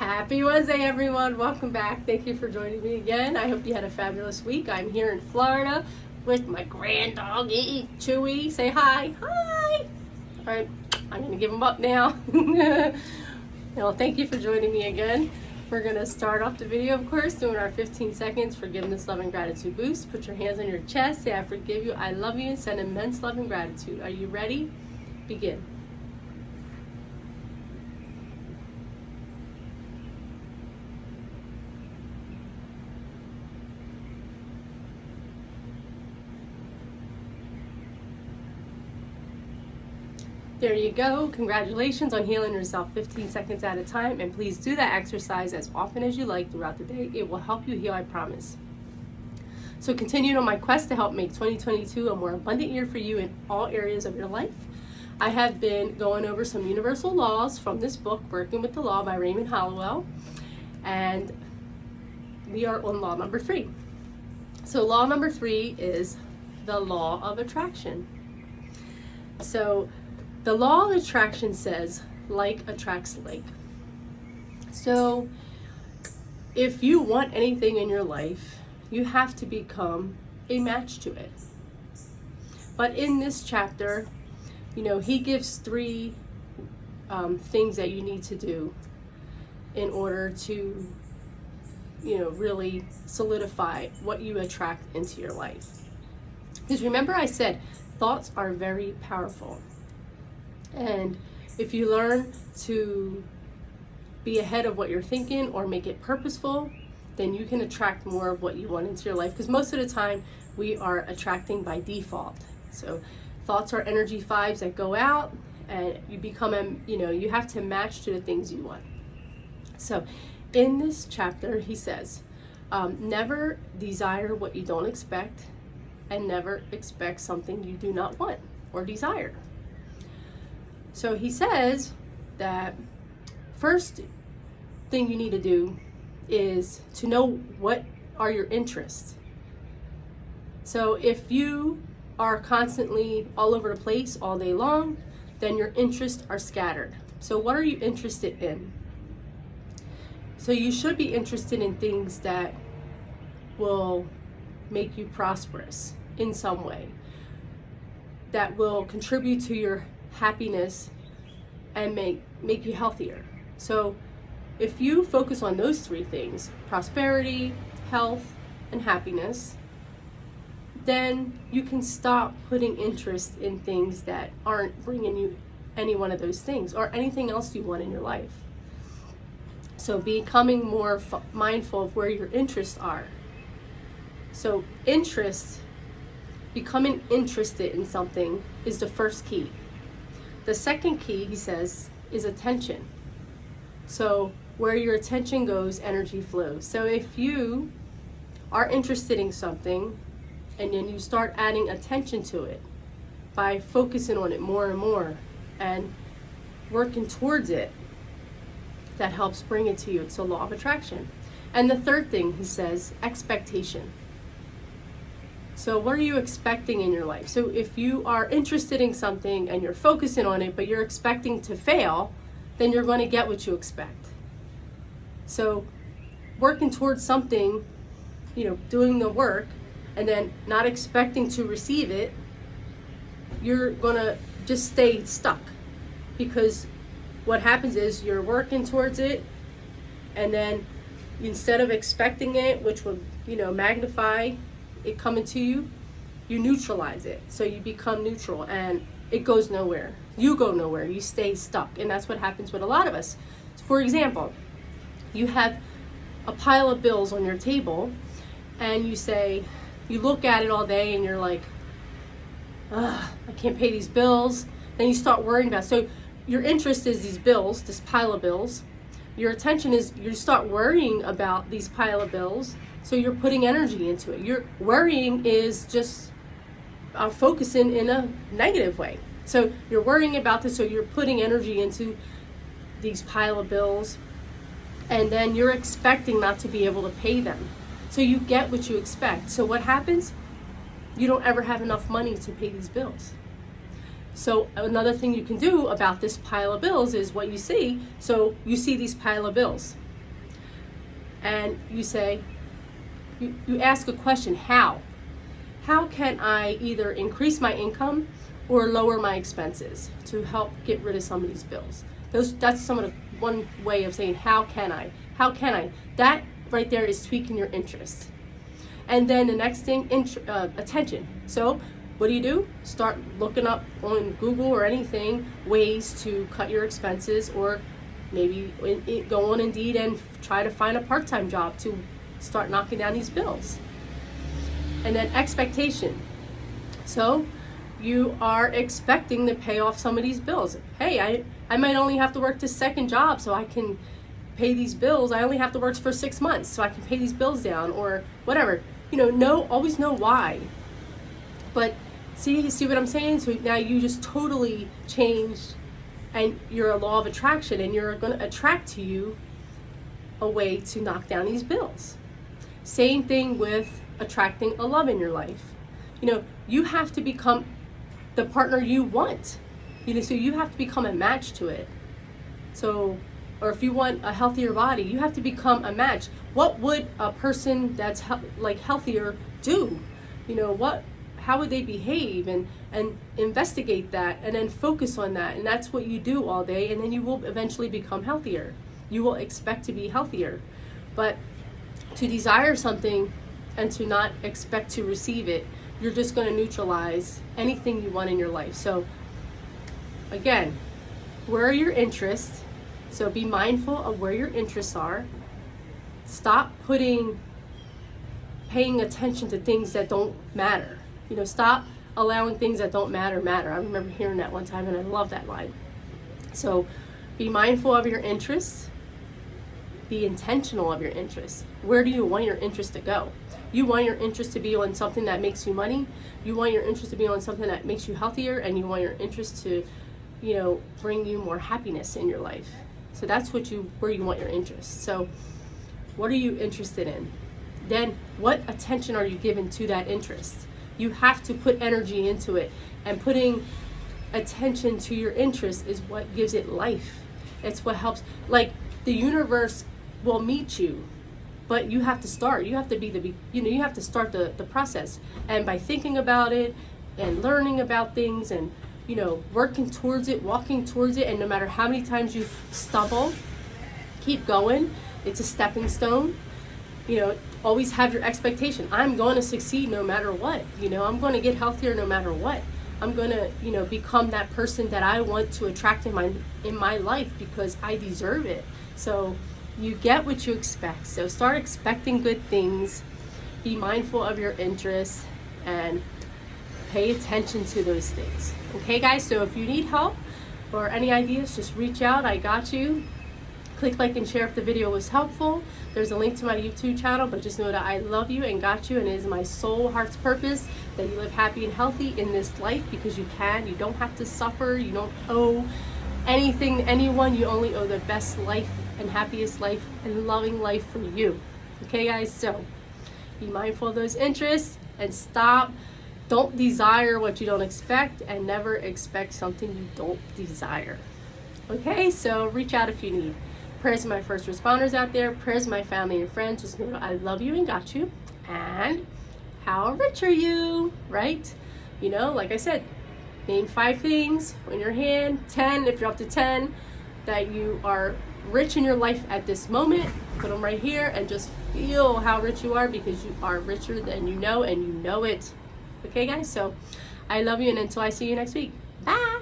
Happy Wednesday, everyone. Welcome back. Thank you for joining me again. I hope you had a fabulous week. I'm here in Florida with my grand doggy, Chewy. Say hi. Hi. All right, I'm going to give him up now. Well, thank you for joining me again. We're going to start off the video, of course, doing our 15 seconds forgiveness, love, and gratitude boost. Put your hands on your chest. Say, I forgive you, I love you, and send immense love and gratitude. Are you ready? Begin. There you go. Congratulations on healing yourself 15 seconds at a time. And please do that exercise as often as you like throughout the day. It will help you heal, I promise. So continuing on my quest to help make 2022 a more abundant year for you in all areas of your life, I have been going over some universal laws from this book, Working with the Law by Raymond Hollowell. And we are on law number 3. So law number 3 is the law of attraction. So the law of attraction says, like attracts like. So if you want anything in your life, you have to become a match to it. But in this chapter, he gives 3 things that you need to do in order to, really solidify what you attract into your life. Because remember I said, thoughts are very powerful. And if you learn to be ahead of what you're thinking or make it purposeful, then you can attract more of what you want into your life. Because most of the time we are attracting by default. So thoughts are energy 5s that go out, and you become, you have to match to the things you want. So in this chapter, he says, never desire what you don't expect, and never expect something you do not want or desire. So he says that first thing you need to do is to know what are your interests. So if you are constantly all over the place all day long, then your interests are scattered. So what are you interested in? So you should be interested in things that will make you prosperous in some way, that will contribute to your happiness and make you healthier. So if you focus on those 3 things, prosperity, health, and happiness, then you can stop putting interest in things that aren't bringing you any one of those things or anything else you want in your life. So becoming more mindful of where your interests are. So becoming interested in something is the first key. The second key, he says, is attention. So where your attention goes, energy flows. So if you are interested in something and then you start adding attention to it by focusing on it more and more and working towards it, that helps bring it to you. It's a law of attraction. And the third thing, he says, expectation. So what are you expecting in your life? So if you are interested in something and you're focusing on it, but you're expecting to fail, then you're going to get what you expect. So working towards something, doing the work, and then not expecting to receive it, you're going to just stay stuck. Because what happens is you're working towards it, and then instead of expecting it, which would, magnify it coming to you, you neutralize it. So you become neutral and it goes nowhere. You go nowhere. You stay stuck. And that's what happens with a lot of us. For example, you have a pile of bills on your table and you look at it all day and you're like, I can't pay these bills. Then you start worrying about it. So your interest is these bills, this pile of bills. Your attention is you start worrying about these pile of bills. So you're putting energy into it. Your worrying is just focusing in a negative way. So you're worrying about this, so you're putting energy into these pile of bills, and then you're expecting not to be able to pay them. So you get what you expect. So what happens? You don't ever have enough money to pay these bills. So another thing you can do about this pile of bills is what you see. So you see these pile of bills. and you say, you ask a question, how? How can I either increase my income or lower my expenses to help get rid of some of these bills? That's some of the one way of saying, how can I? How can I? That right there is tweaking your interest. And then the next thing, attention. So what do? Start looking up on Google or anything ways to cut your expenses, or maybe go on Indeed and try to find a part-time job to start knocking down these bills. And then expectation. So you are expecting to pay off some of these bills. Hey, I might only have to work this second job so I can pay these bills. I only have to work for 6 months so I can pay these bills down, or whatever. Always know why. But see what I'm saying? So now you just totally changed, and you're a law of attraction, and you're going to attract to you a way to knock down these bills. Same thing with attracting a love in your life. You have to become the partner you want. So you have to become a match to it. So, or if you want a healthier body, you have to become a match. What would a person that's healthier do? How would they behave, and investigate that, and then focus on that, and that's what you do all day, and then you will eventually become healthier. You will expect to be healthier. But to desire something and to not expect to receive it, you're just going to neutralize anything you want in your life. So again, where are your interests? So be mindful of where your interests are. Stop paying attention to things that don't matter. Stop allowing things that don't matter. I remember hearing that one time, and I love that line. So be mindful of your interests. Be intentional of your interests. Where do you want your interest to go? You want your interest to be on something that makes you money. You want your interest to be on something that makes you healthier, and you want your interest to, bring you more happiness in your life. So that's where you want your interest. So what are you interested in? Then what attention are you giving to that interest? You have to put energy into it, and putting attention to your interest is what gives it life. It's what helps. Like, the universe will meet you, but you have to start. You have to you have to start the process. And by thinking about it and learning about things and, working towards it, walking towards it, and no matter how many times you stumble, keep going. It's a stepping stone. Always have your expectation. I'm going to succeed no matter what. I'm going to get healthier no matter what. I'm going to, become that person that I want to attract in my life, because I deserve it. So you get what you expect. So start expecting good things. Be mindful of your interests and pay attention to those things. Okay, guys? So if you need help or any ideas, just reach out. I got you. Click like and share if the video was helpful. There's a link to my YouTube channel, but just know that I love you and got you, and it is my soul heart's purpose that you live happy and healthy in this life, because you can. You don't have to suffer. You don't owe anything to anyone. You only owe the best life and happiest life and loving life for you. Okay, guys? So be mindful of those interests, and don't desire what you don't expect, and never expect something you don't desire. Okay? So reach out if you need. Prayers to my first responders out there. Prayers to my family and friends. Just know I love you and got you. And how rich are you? Right? Like I said, name 5 things in your hand, 10 if you're up to 10, that you are rich in your life at this moment. Put them right here and just feel how rich you are, because you are richer than you know, and you know it. Okay, guys? So I love you, and until I see you next week. Bye!